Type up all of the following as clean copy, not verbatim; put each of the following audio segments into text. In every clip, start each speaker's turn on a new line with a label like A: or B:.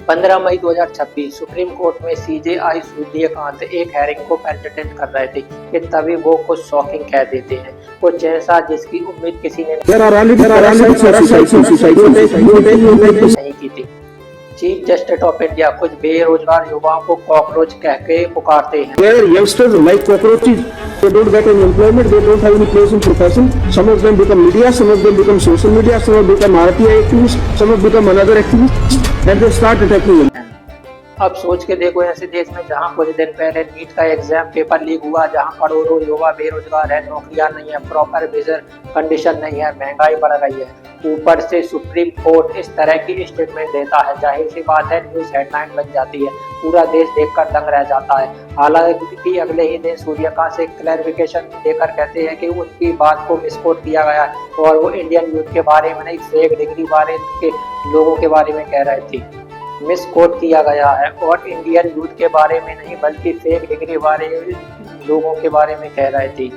A: 15 मई 2026 supreme court में CJI Suryakant एक hearing को प्रेजेंट कर रहे थे कि तभी वो कुछ शॉकिंग कह देते हैं, कुछ ऐसा जिसकी उम्मीद किसी ने नहीं की थी। चीफ जस्टिस ऑफ इंडिया कुछ बेरोजगार युवाओं को कॉकरोच कह के पुकारते हैं।
B: Youngsters like cockroaches, they don't get any employment, they don't have any place in profession. Some of them become media, some of them become social media, some of them become RTI activists, some of them become another activists, and they start attacking them.
A: अब सोच के देखो, ऐसे देश में जहां कुछ दिन पहले नीट का एग्जाम पेपर लीक हुआ, जहां करोड़ों युवा बेरोजगार है, नौकरियां नहीं है, प्रॉपर विजन कंडीशन नहीं है, महंगाई बढ़ रही है, ऊपर से सुप्रीम कोर्ट इस तरह की स्टेटमेंट देता है, जाहिर सी बात है न्यूज हेडलाइन बन जाती है, पूरा देश देखकर दंग रह जाता है। हालांकि अगले ही दिन सूर्यकांत से क्लैरिफिकेशन देकर कहते हैं कि उनकी बात को मिसकोट किया गया है और वो इंडियन यूथ के बारे में नहीं, फेक डिग्री वाले के लोगों के बारे में कह रहे थे। मिस कोट किया गया है और इंडियन यूथ के बारे में नहीं बल्कि फेक डिग्री वाले लोगों के बारे में कह रहे थे।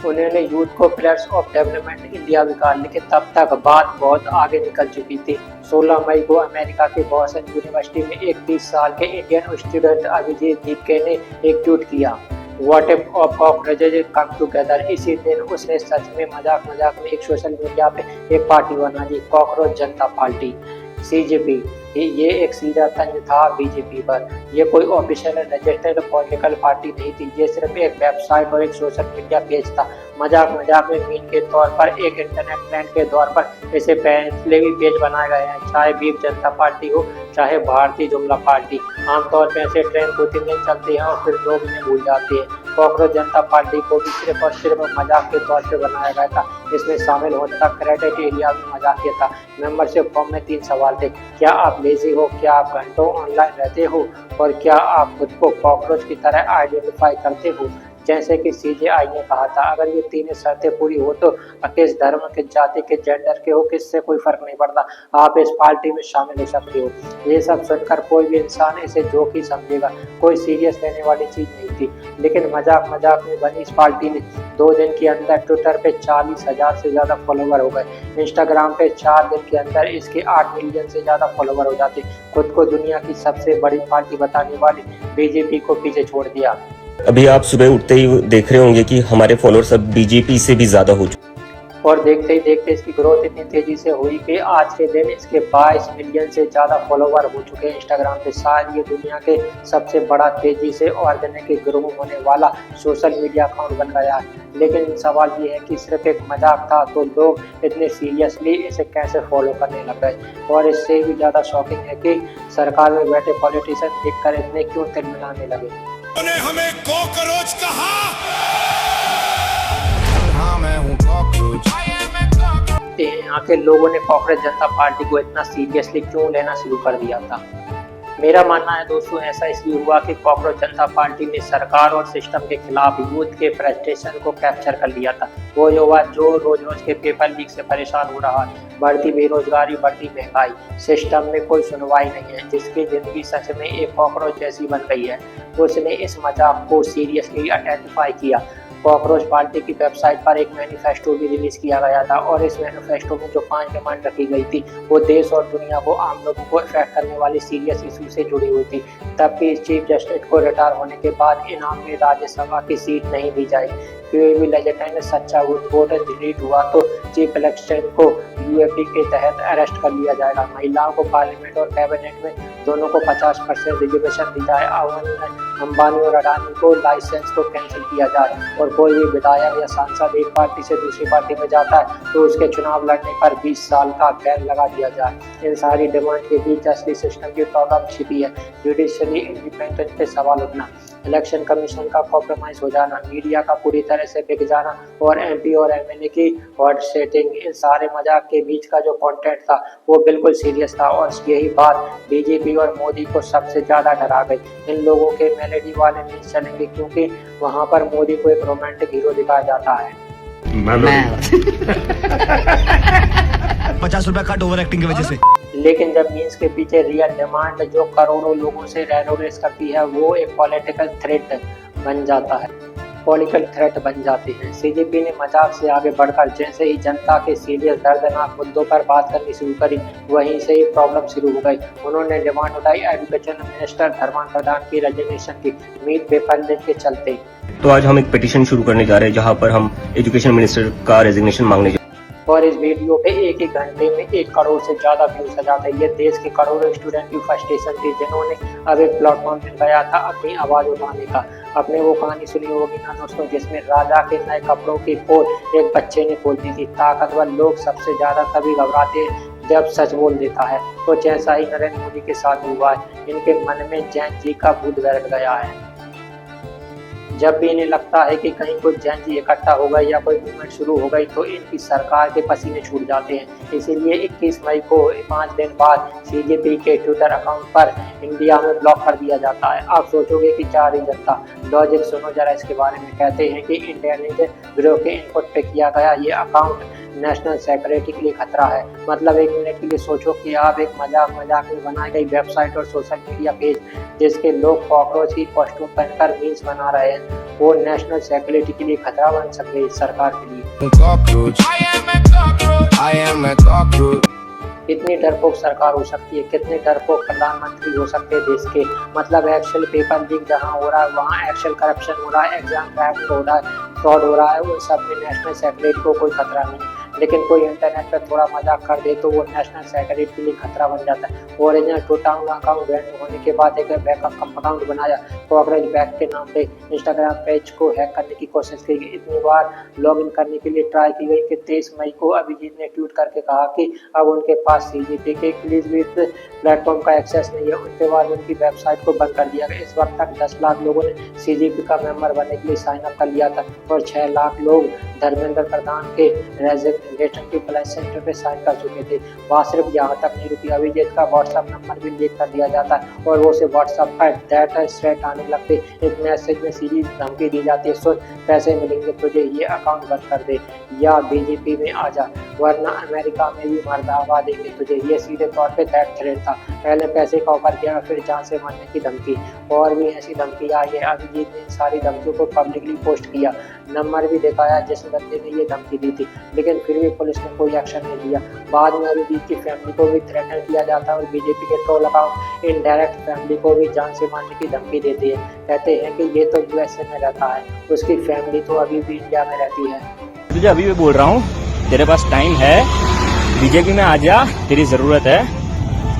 A: उन्होंने यूथ को पिलर्स ऑफ डेवलपमेंट इंडिया भी कहा, लेकिन तब तक बात बहुत आगे निकल चुकी थी। 16 मई को अमेरिका के बॉस्टन यूनिवर्सिटी में एक 30 साल के इंडियन स्टूडेंट अभिजीत दीपके ने एक ट्वीट किया, what if of cockroaches come together. इसी दिन उसने सच में मजाक में एक सोशल मीडिया पे एक पार्टी बना दी, कॉकरोच जनता पार्टी CJP। ये एक सीधा तंज था बीजेपी पर। ये कोई ऑफिशियल रजिस्टर्ड पॉलिटिकल पार्टी नहीं थी, ये सिर्फ एक वेबसाइट और एक सोशल मीडिया पेज था। मजाक में मीम के तौर पर, एक इंटरनेट ट्रेंड के तौर पर इसे पहले भी पेज बनाए गए हैं, चाहे बीप जनता पार्टी हो चाहे भारतीय जुमला पार्टी। आमतौर पर ऐसे ट्रेंड 2-3 दिन चलते हैं और फिर लोग इन्हें भूल जाते हैं। कॉकरोच जनता पार्टी को भी सिर्फ और सिर्फ मजाक के तौर पर बनाया गया था। इसमें शामिल होने का क्राइटेरिया भी मजाकिया था। मेंबरशिप फॉर्म में 3 सवाल थे, क्या आप लेजी हो, क्या आप घंटों ऑनलाइन रहते हो और क्या आप खुद को कॉकरोच की तरह आइडेंटिफाई करते हो। जैसे कि सीजेआई ने कहा था, अगर ये 3 शर्तें पूरी हो तो किस धर्म, किस जाति, किस जेंडर के हो, किससे कोई फर्क नहीं पड़ता, आप इस पार्टी में शामिल हो सकते हो। ये सब सुनकर कोई भी इंसान इसे जोक ही समझेगा, कोई सीरियस लेने वाली चीज नहीं थी। लेकिन मजाक में बनी इस पार्टी ने 2 दिन के अंदर ट्विटर पे 40,000 से ज्यादा फॉलोवर हो गए। इंस्टाग्राम पे 4 दिन के अंदर इसके 8 मिलियन से ज्यादा फॉलोवर हो जाते। खुद को दुनिया की सबसे बड़ी पार्टी बताने वाली बीजेपी को पीछे छोड़ दिया।
C: अभी आप सुबह उठते ही देख रहे होंगे कि हमारे फॉलोअर्स अब बीजेपी से भी ज्यादा हो चुके
A: और देखते ही देखते इसकी ग्रोथ इतनी तेजी से हुई कि आज के दिन इसके 22 मिलियन से ज्यादा फॉलोवर हो चुके हैं इंस्टाग्राम पे। शायद ये दुनिया के सबसे बड़ा तेजी से ऑर्गेनिक ग्रो होने वाला सोशल मीडिया अकाउंट बन गया है। लेकिन सवाल ये है कि सिर्फ एक मजाक था तो लोग इतने सीरियसली इसे कैसे फॉलो करने लग गए। और इससे भी ज्यादा शॉकिंग है कि सरकार में बैठे पॉलिटिशियन देखकर इतने क्यों तिलमिलाने लगे।
D: उन्होंने हमें कॉकरोच कहा।
A: हाँ, मैं हूँ कॉकरोच। यहाँ के लोगों ने कॉकरोच जनता पार्टी को इतना सीरियसली क्यों लेना शुरू कर दिया था। मेरा मानना है दोस्तों, ऐसा इसलिए हुआ कि कॉकरोच जनता पार्टी ने सरकार और सिस्टम के खिलाफ यूथ के फ्रस्ट्रेशन को कैप्चर कर लिया था। वो युवा जो रोज के पेपर लीक से परेशान हो रहा है, बढ़ती बेरोजगारी, बढ़ती महंगाई, सिस्टम में कोई सुनवाई नहीं है, जिसकी जिंदगी सच में एक कॉकरोच जैसी बन गई है, उसने इस मजाक को सीरियसली आइडेंटिफाई किया। कॉकरोच पार्टी की वेबसाइट पर एक मैनिफेस्टो भी रिलीज किया गया था और इस मैनिफेस्टो में जो 5 डिमांड रखी गई थी वो देश और दुनिया को, आम लोगों को इफेक्ट करने वाली सीरियस इशू से जुड़ी हुई थी। तब भी चीफ जस्टिस को रिटायर होने के बाद इनाम में राज्यसभा की सीट नहीं दी जाएगी। कोई भी लेजिस्लेटिव सच्चा वोट डिलीट हुआ तो चीफ इलेक्शन को यूएपी के तहत अरेस्ट कर लिया जाएगा। महिलाओं को पार्लियामेंट और कैबिनेट में दोनों को 50% रिजर्वेशन दी जाए। अंबानी और अडानी को लाइसेंस को कैंसिल किया जाए और कोई भी विधायक या सांसद एक पार्टी से दूसरी पार्टी में जाता है तो उसके चुनाव लड़ने पर 20 साल का बैन लगा दिया जाए। इन सारी डिमांड के बीच जस्टिस सिस्टम की प्रॉब्लम छिपी है, जुडिशरी इंडिपेंडेंस पे सवाल उठना, इलेक्शन कमीशन का कॉम्प्रोमाइज हो जाना, मीडिया का पूरी तरह से बिक जाना और एमपी और एमएलए की वर्ड सेटिंग। इन सारे मजाक के बीच का जो कंटेंट था वो बिल्कुल सीरियस था और यही बात बीजेपी और मोदी को सबसे ज्यादा डरा गई। इन लोगों के मेलेडी वाले नहीं चलेंगे क्योंकि वहां पर मोदी को एक रोमांटिक हीरो दिखाया जाता है।
D: 50 रुपया कट ओवर एक्टिंग की वजह से।
A: लेकिन जब मीम्स के पीछे रियल डिमांड जो करोड़ों लोगों से रेजोनेट करती है वो एक पॉलिटिकल थ्रेट बन जाता है। पॉलिटिकल थ्रेट बन जाते हैं। सीजेपी ने मजाक से आगे बढ़कर जैसे ही जनता के सीरियस दर्दनाक मुद्दों पर बात करनी शुरू करी, वहीं से ही प्रॉब्लम शुरू हो गई। उन्होंने डिमांड उठाई एजुकेशन मिनिस्टर धर्मेंद्र प्रधान की रेजिग्नेशन की, मीट पेपर लीक के चलते।
C: तो आज हम एक पिटीशन शुरू करने जा रहे हैं जहां पर हम एजुकेशन मिनिस्टर का रेजिग्नेशन मांगने
A: और इस वीडियो पे एक ही घंटे में 1 करोड़ से ज्यादा व्यूज आ जाते हैं। ये देश के करोड़ों स्टूडेंट की फ्रस्ट्रेशन थी जिन्होंने अब एक प्लेटफॉर्म मिल गया था अपनी आवाज उठाने का। आपने वो कहानी सुनी होगी ना दोस्तों, जिसमें राजा के नए कपड़ों की पोल एक बच्चे ने खोल दी थी। ताकतवर लोग सबसे ज्यादा तभी घबराते हैं जब सच बोल देता है। तो जैसा ही नरेंद्र मोदी के साथ हुआ है, इनके मन में जैन जी का भूत बैठ गया है। जब भी इन्हें लगता है कि कहीं कोई जैन जी इकट्ठा हो गई या कोई मूवमेंट शुरू हो गई तो इनकी सरकार के पसीने छूट जाते हैं। इसीलिए 21 मई को 5 दिन बाद सीजेपी के ट्विटर अकाउंट पर इंडिया में ब्लॉक कर दिया जाता है। आप सोचोगे कि क्या जनता, लॉजिक सुनो जरा इसके बारे में। कहते हैं कि इंटेलिजेंस ब्यूरो के इनपुट पे किया गया ये अकाउंट नेशनल सिक्योरिटी के लिए खतरा है। मतलब 1 मिनट के लिए सोचो कि आप एक मजाक में बनाई गई वेबसाइट और सोशल मीडिया पेज जिसके लोग कॉकरोच की कॉस्ट्यूम पहनकर मीम्स बना रहे हैं, वो नेशनल सिक्योरिटी के लिए खतरा बन सकते हैं सरकार के लिए। कितनी डरपोक सरकार हो सकती है, कितने डरपोक प्रधानमंत्री हो सकते हैं देश के। मतलब एक्सेल पेपर लीक जहां हो रहा है वहां एक्सेल करप्शन हो रहा है, एग्जाम क्रैक हो रहा है, फ्रॉड हो रहा है, उन सब में नेशनल सिक्योरिटी को कोई खतरा नहीं। लेकिन कोई इंटरनेट पर थोड़ा मजाक कर दे तो वो नेशनल सिक्योरिटी के लिए खतरा बन जाता है। ओरिजिनल टूटाउन अकाउंट बैन होने के बाद एक बैकअप अकाउंट बनाया, कॉकरोच बैग के नाम पे इंस्टाग्राम पेज को हैक करने की कोशिश की गई। इतनी बार लॉगिन करने के लिए ट्राई की गई कि 23 मई को अभिजीत ने ट्वीट करके कहा कि अब उनके पास सीजेपी के क्लिकबेट प्लेटफॉर्म का एक्सेस नहीं है। उसके बाद उनकी वेबसाइट को बंद कर दिया गया। इस वक्त तक 10 लाख लोगों ने सीजेपी का मेंबर बनने के लिए साइन अप कर लिया था और 6 लाख लोग धर्मेंद्र प्रधान के रेजिग्नेशन के अप्लाई सेंटर पे साइन कर चुके थे। वहाँ सिर्फ यहाँ तक नहीं रुकी, अभिजीत का व्हाट्सएप नंबर भी लीक कर दिया जाता है और वो से व्हाट्सएप पर डाटा स्ट्रेट आने लगते। एक मैसेज में सीधी धमकी दी जाती है, सोच पैसे मिलेंगे तुझे, ये अकाउंट बंद कर दे या बीजेपी में आ जा वरना अमेरिका में भी मर्दावा देंगे तुझे। ये सीधे तौर पे डेथ थ्रेट था। पहले पैसे का ऑफर किया, फिर जान से मारने की धमकी, और भी ऐसी धमकी आई है। अभिजीत ने सारी धमकियों को पब्लिकली पोस्ट किया, नंबर भी दिखाया जिस बंदे ने ये धमकी दी थी, लेकिन फिर भी पुलिस ने कोई एक्शन नहीं लिया। बाद में अभिजीत की फैमिली को भी थ्रेटन किया जाता है और बीजेपी के ट्रोल अकाउंट इनडायरेक्ट फैमिली को भी जान से मारने की धमकी देते हैं। कहते हैं कि ये तो यूएसए में रहता है, उसकी फैमिली तो अभी भी इंडिया में रहती है।
E: तुझे अभी भी बोल रहा हूँ, तेरे पास टाइम है, बीजेपी में आ जा, तेरी जरूरत है,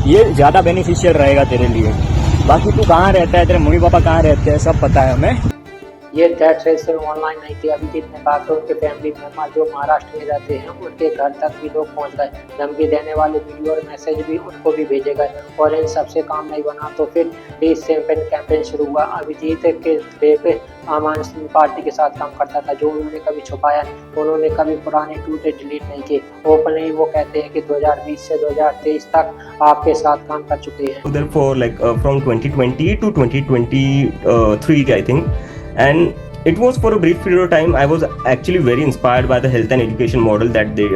E: ये ज्यादा बेनिफिशियल रहेगा तेरे लिए। बाकी तू कहाँ रहता है, तेरे मम्मी पापा कहाँ रहते हैं, सब पता है हमें।
A: ये डेथ थ्रेट सिर्फ ऑनलाइन नहीं थी। अभिजीत ने कहा कि उनके फैमिली मेंबर जो महाराष्ट्र में रहते हैं उनके घर तक भी लोग पहुंच गए। धमकी देने वाले वीडियो और मैसेज भी उनको भी भेजे गए और इन सबसे काम नहीं बना तो फिर डिसएम्पन कैंपेन शुरू हुआ। अभिजीत के एक आम आदमी पार्टी के साथ काम करता था जो उन्होंने कभी छुपाया नहीं। उन्होंने कभी पुराने ट्वीट डिलीट नहीं किए। ओपनली वो कहते हैं कि 2020 से 2023 तक आपके साथ काम कर चुके हैं।
C: therefore from 2020 to 2023 I think, and it was for a brief period of time I was actually very inspired by the health and education model that they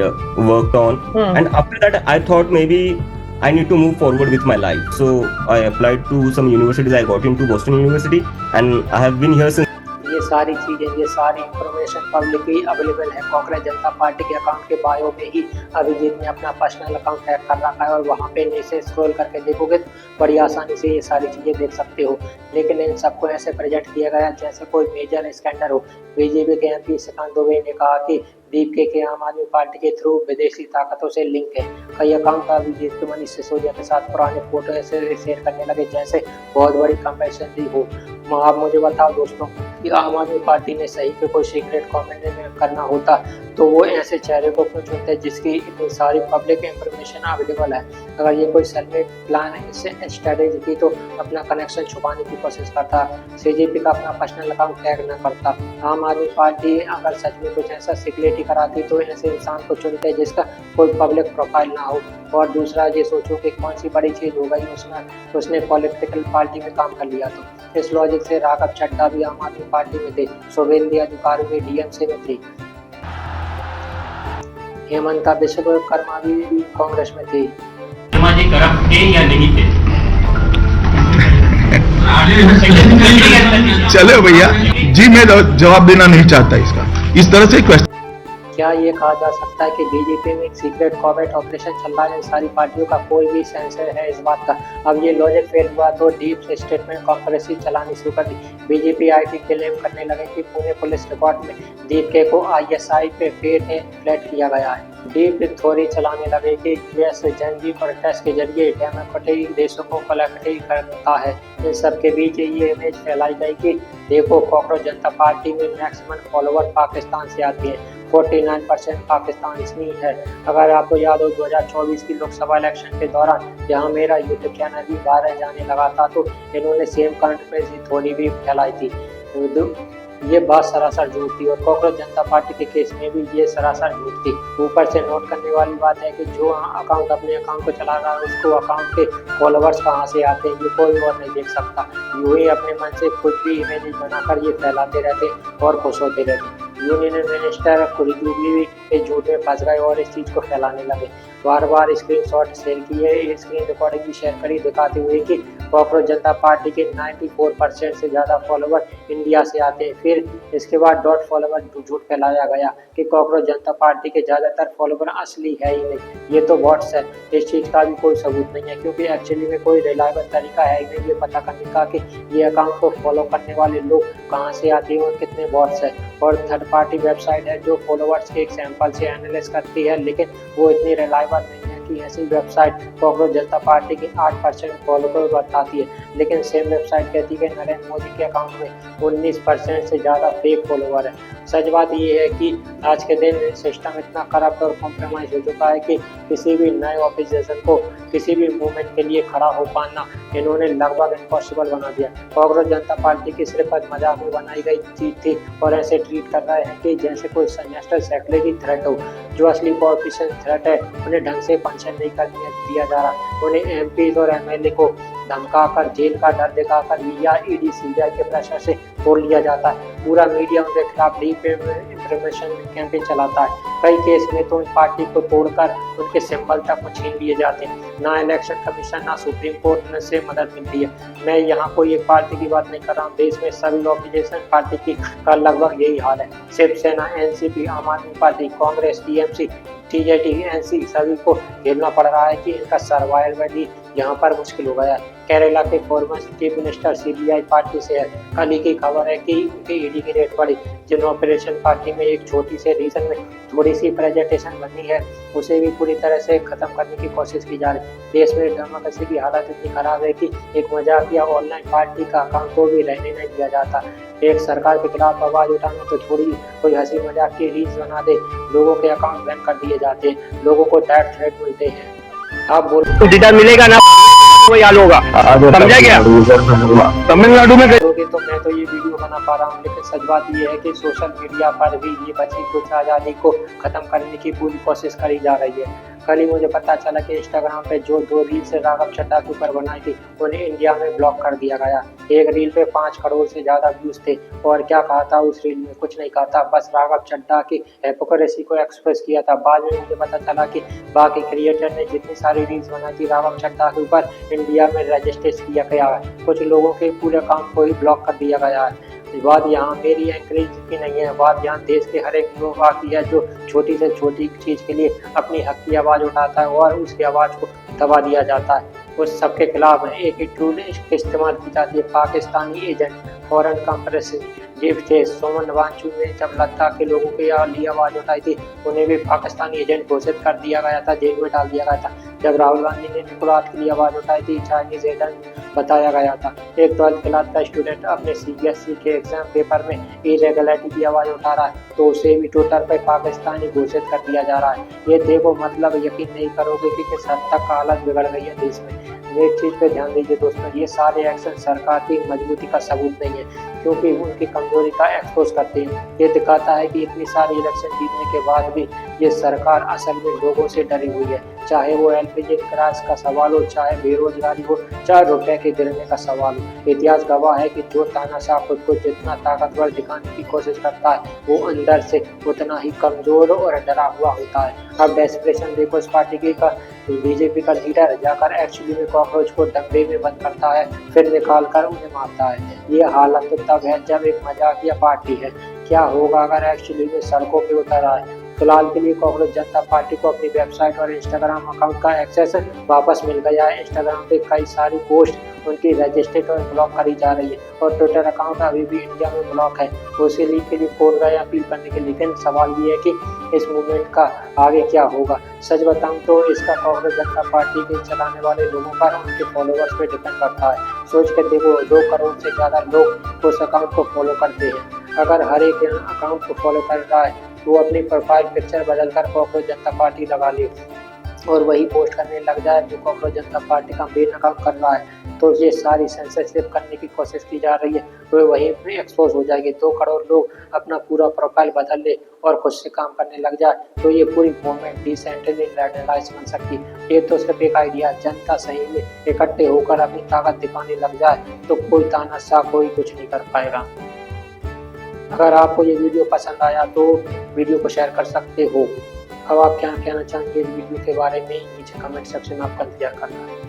C: worked on, and after that I thought maybe I need to move forward with my life, so I applied to some universities. I got into Boston University and I have been here since.
A: ये सारी चीजें, ये सारी information publicly available है। कांग्रेस जनता party के account के bio में ही अभिजीत ने अपना पर्सनल अकाउंट हैक कर रखा है और वहाँ पे नीचे स्क्रॉल करके देखोगे तो बड़ी आसानी से ये सारी चीजें देख सकते हो। लेकिन इन सबको ऐसे प्रेजेंट किया गया जैसे कोई मेजर स्कैंडल हो। बीजेपी के एमपी श्रीकांत दुबे ने कहा कि दीपके के आम आदमी पार्टी के थ्रू विदेशी ताकतों से लिंक है। कई अकाउंट अभिजीत के मनीष सिसोदिया के साथ पुराने फोटो ऐसे शेयर करने लगे जैसे बहुत बड़ी कंपैरिजन हो। आप मुझे बताओ दोस्तों कि आम आदमी पार्टी ने सही पे कोई सीक्रेट कमेंट करना होता तो वो ऐसे चेहरे को क्यों चुनते जिसकी इतनी सारी पब्लिक इंफॉर्मेशन अवेलेबल है। अगर ये कोई सेल्फमेड प्लान है, इससे स्ट्रेटेजी थी तो अपना कनेक्शन छुपाने की कोशिश करता, सीजेपी का अपना पर्सनल अकाउंट टैग न करता। आम आदमी पार्टी अगर सच में कुछ ऐसा सिक्योरिटी कराती तो ऐसे इंसान को चुनते जिसका कोई पब्लिक प्रोफाइल ना हो। और दूसरा ये सोचो कि कौन सी बड़ी चीज हो गई उसने पॉलिटिकल पार्टी में काम कर लिया। तो इस लॉजिक से राघव चड्ढा भी आम आदमी पार्टी में थे, शुभेंदु अधिकारी भी डीएमसी में थे, हेमंता विश्वकर्मा भी कांग्रेस में थे।
F: जी करप्ट थे या नहीं थे?
G: चलो भैया जी मैं जवाब देना नहीं चाहता इसका, इस तरह से क्वेश्चन।
A: क्या ये कहा जा सकता है कि बीजेपी में एक सीक्रेट कॉवेट ऑपरेशन चल रहा है? सारी पार्टियों का कोई भी सेंसर है इस बात का? अब ये लॉजिक फेल हुआ तो डीप स्टेटमेंट कॉन्फ्रेंसी चलानी शुरू कर दी। बीजेपी आईटी क्लेम करने लगे कि पुणे पुलिस रिकॉर्ड में दीपके को आईएसआई पे फ्लैट किया गया है। डीप थ्योरी चलाने लगे कि यूएस जंगी प्रोटेस्ट के जरिए डेमोक्रेटिक देशों को कलेक्टिव करता है। इन सब के बीच ये इमेज फैलाई गई कि देखो कॉकरोच जनता पार्टी में मैक्सिमम फॉलोवर पाकिस्तान से आती है, 49% पाकिस्तान से है। अगर आपको याद हो 2024 की लोकसभा इलेक्शन के दौरान जहां मेरा यूट्यूब चैनल भी वायरल जाने लगा था तो इन्होंने सेम कंट्रोवर्सी थोड़ी भी फैलाई थी। ये बात सरासर झूठ थी और कॉकरोच जनता पार्टी के केस में भी ये सरासर झूठ थी। ऊपर से नोट करने वाली बात है कि जो अकाउंट अपने अकाउंट को चला रहा है उसको अकाउंट के फॉलोवर्स कहाँ से आते हैं ये कोई और नहीं देख सकता। यूं ही अपने मन से कुछ भी इमेज बनाकर ये फैलाते रहते और खुश होते रहते। यूनियन मिनिस्टर कुरीदुरी भी झूठ में फंस गए और इस चीज को फैलाने लगे। बार बार स्क्रीनशॉट शेयर किए, स्क्रीन रिकॉर्डिंग भी शेयर करी, दिखाते हुए कि कॉकरोच जनता पार्टी के 94% से ज़्यादा फॉलोवर इंडिया से आते हैं। फिर इसके बाद डॉट फॉलोवर झूठ फैलाया गया कि कॉकरोच जनता पार्टी के ज़्यादातर फॉलोवर असली है ही नहीं, ये तो बॉट्स है। इस चीज़ का भी कोई सबूत नहीं है क्योंकि एक्चुअली में कोई रिलायबल तरीका है ही नहीं ये पता करने का कि ये अकाउंट को फॉलो करने वाले लोग कहाँ से आते हैं और कितने बॉट्स है। और थर्ड पार्टी वेबसाइट है जो फॉलोवर्स के एक सैंपल से एनालिसिस करती है, लेकिन वो इतनी रिलायबल नहीं है कि ऐसी वेबसाइट कॉकरोच जनता पार्टी के 8% फॉलोवर बताती है, लेकिन सेम वेबसाइट कहती है कि नरेंद्र मोदी के अकाउंट में 19% से ज़्यादा फेक फॉलोवर है। सच बात ये है कि आज के दिन सिस्टम इतना करप्ट और कॉम्प्रोमाइज हो चुका है कि किसी भी नए ऑपोजिशन को किसी भी मूवमेंट के लिए खड़ा हो पाना इन्होंने लगभग इम्पॉसिबल बना दिया। कॉकरोच जनता पार्टी की सिर्फ मजाक में बनाई गई चीज थी और ऐसे ट्रीट कर रहे हैं कि जैसे कोई नेशनल सेक्युलरिटी थ्रेट हो। जो असली पॉलिटिशियन थ्रेट है उन्हें ढंग से फंक्शन नहीं करने दिया जा रहा। उन्हें एमपी और एमएलए को धमकाकर जेल का डर दिखाकर या ईडी सीबीआई के प्रेशर से तोड़ लिया जाता है। पूरा मीडिया उनके खिलाफ डीप इंफॉर्मेशन कैंपेन चलाता है। कई केस में तो पार्टी को तोड़कर उनके सिंबल तक को छीन लिए जाते हैं। ना इलेक्शन कमीशन ना सुप्रीम कोर्ट से मदद मिलती है। मैं यहाँ कोई एक पार्टी की बात नहीं कर रहा हूँ, देश में सभी ऑपोजिशन पार्टी की का लगभग यही हाल है। शिवसेना, एनसीपी, आम आदमी पार्टी, कांग्रेस, टीएमसी, टीजेटी, एनसी सभी को झेलना पड़ रहा है कि इनका सर्वाइवल भी यहाँ पर मुश्किल हो गया है। केरला के former chief minister CBI party से है। कल ही की खबर है कि उनकी ईडी की रेट बढ़ी। जिन ऑपरेशन पार्टी में एक छोटी से रीजन में थोड़ी सी प्रेजेंटेशन बनी है उसे भी पूरी तरह से खत्म करने की कोशिश की जा रही है। देश में डेमोक्रेसी की हालत इतनी खराब है कि एक मजाकिया ऑनलाइन पार्टी का अकाउंट को भी रहने नहीं दिया जाता। एक सरकार के खिलाफ आवाज उठाना तो छोड़ी, कोई हंसी मजाक की रील्स बना दे, लोगों के अकाउंट बैन कर दिए जाते हैं, लोगों को डेथ थ्रेट मिलते हैं। आप बोल
E: मिलेगा ना वो याद होगा, समझा क्या? तमिलनाडु में
A: तो मैं तो ये वीडियो बना पा रहा हूँ, लेकिन सच बात ये है कि सोशल मीडिया पर भी ये बची कुछ आज़ादी को खत्म करने की पूरी कोशिश करी जा रही है। कल ही मुझे पता चला कि इंस्टाग्राम पे जो 2 रील्स राघव चड्ढा के ऊपर बनाई थी उन्हें इंडिया में ब्लॉक कर दिया गया। एक रील पे 5 करोड़ से ज़्यादा व्यूज थे और क्या कहा था उस रील में? कुछ नहीं कहा था, बस राघव चड्ढा की हिपोक्रेसी को एक्सप्रेस किया था। बाद में मुझे पता चला कि बाकी क्रिएटर ने जितनी सारी रील्स बनाई थी राघव चड्ढा के ऊपर इंडिया में रजिस्टर किया गया है। कुछ लोगों के पूरे अकाउंट को ही ब्लॉक कर दिया गया है। बात यहाँ मेरी एंकरेज की नहीं है, बात यहाँ देश के हर एक युवा की है जो छोटी से छोटी चीज के लिए अपनी हक की आवाज उठाता है और उसकी आवाज को दबा दिया जाता है। उस सबके खिलाफ एक ही टूल इस्तेमाल की जाती है, पाकिस्तानी एजेंट फॉरेन कंप्रेसिव थे। सोमन वांचू ने जब लद्दाख के लोगों के लिए आवाज उठाई थी उन्हें भी पाकिस्तानी एजेंट घोषित कर दिया गया था, जेल में डाल दिया गया था। जब राहुल गांधी ने निकोलात के लिए आवाज उठाई थी चाइनीज एजेंट बताया गया था। एक 12th क्लास का स्टूडेंट अपने सीबीएसई के एग्जाम पेपर में इरेगुलरिटी की आवाज उठा रहा है तो उसे भी ट्विटर पर पाकिस्तानी घोषित कर दिया जा रहा है। ये देखो, मतलब यकीन नहीं करोगे कि किस हद तक हालत बिगड़ गई है देश में। एक चीज पे ध्यान दीजिए दोस्तों, ये सारे एक्शन सरकार की मजबूती का सबूत नहीं है क्योंकि उनकी कमजोरी का एक्सपोज करते हैं। ये दिखाता है कि इतनी सारी इलेक्शन जीतने के बाद भी ये सरकार असल में लोगों से डरी हुई है। चाहे वो एलपीजी क्राइसिस का सवाल हो, चाहे बेरोजगारी हो, चाहे रुपए के गिरने का सवाल हो। इतिहास गवाह है कि जो तानाशाह खुद को जितना ताकतवर दिखाने की कोशिश करता है वो अंदर से उतना ही कमजोर और डरा हुआ होता है। अब डेस्परेशन देखो इस पार्टी की का बीजेपी का लीडर जाकर एक्चुअली में कॉकरोच को डब्बे में बंद करता है, फिर निकाल कर उन्हें मारता है। ये हालत तो तब है जब एक मजाकिया पार्टी है। क्या होगा अगर एक्चुअली में सड़कों पे उतर आए? फिलहाल के लिए कांग्रेस जनता पार्टी को अपनी वेबसाइट और इंस्टाग्राम अकाउंट का एक्सेस वापस मिल गया है। इंस्टाग्राम पे कई सारी पोस्ट उनकी रजिस्टर्ड और ब्लॉक करी जा रही है और ट्विटर अकाउंट अभी भी इंडिया में ब्लॉक है। उसी लीग के लिए फोन गए अपील करने के लिए। लेकिन सवाल ये है कि इस मूवमेंट का आगे क्या होगा। सच बताऊं तो इसका कांग्रेस जनता पार्टी के चलाने वाले लोगों पर, उनके फॉलोवर्स पे डिपेंड करता है। सोच कर देखो, 2 करोड़ से ज्यादा लोग उस अकाउंट को फॉलो करते हैं। अगर हर एक अकाउंट को फॉलो कर रहा है तो वो अपनी प्रोफाइल पिक्चर बदलकर कांग्रेस जनता पार्टी लगा ले और वही पोस्ट करने लग जाए जो कांग्रेस जनता पार्टी का मेन अकाउंट कर रहा है, तो ये सारी सेंसरशिप करने की कोशिश की जा रही है, तो वहीं पे एक्सपोज हो जाएगी। 2 करोड़ लोग अपना पूरा प्रोफाइल बदल ले और खुद से काम करने लग जाए तो ये पूरी मूवमेंट डिसेंट्रलाइज बन सकती है। ये तो सिर्फ एक आइडिया। जनता सही में इकट्ठे होकर अपनी ताकत दिखाने लग जाए तो कोई तानाशाह कोई कुछ नहीं कर पाएगा। अगर आपको ये वीडियो पसंद आया तो वीडियो को शेयर कर सकते हो। अब आप क्या कहना चाहेंगे इस वीडियो के बारे में नीचे कमेंट सेक्शन में आपका इंतजार करना है।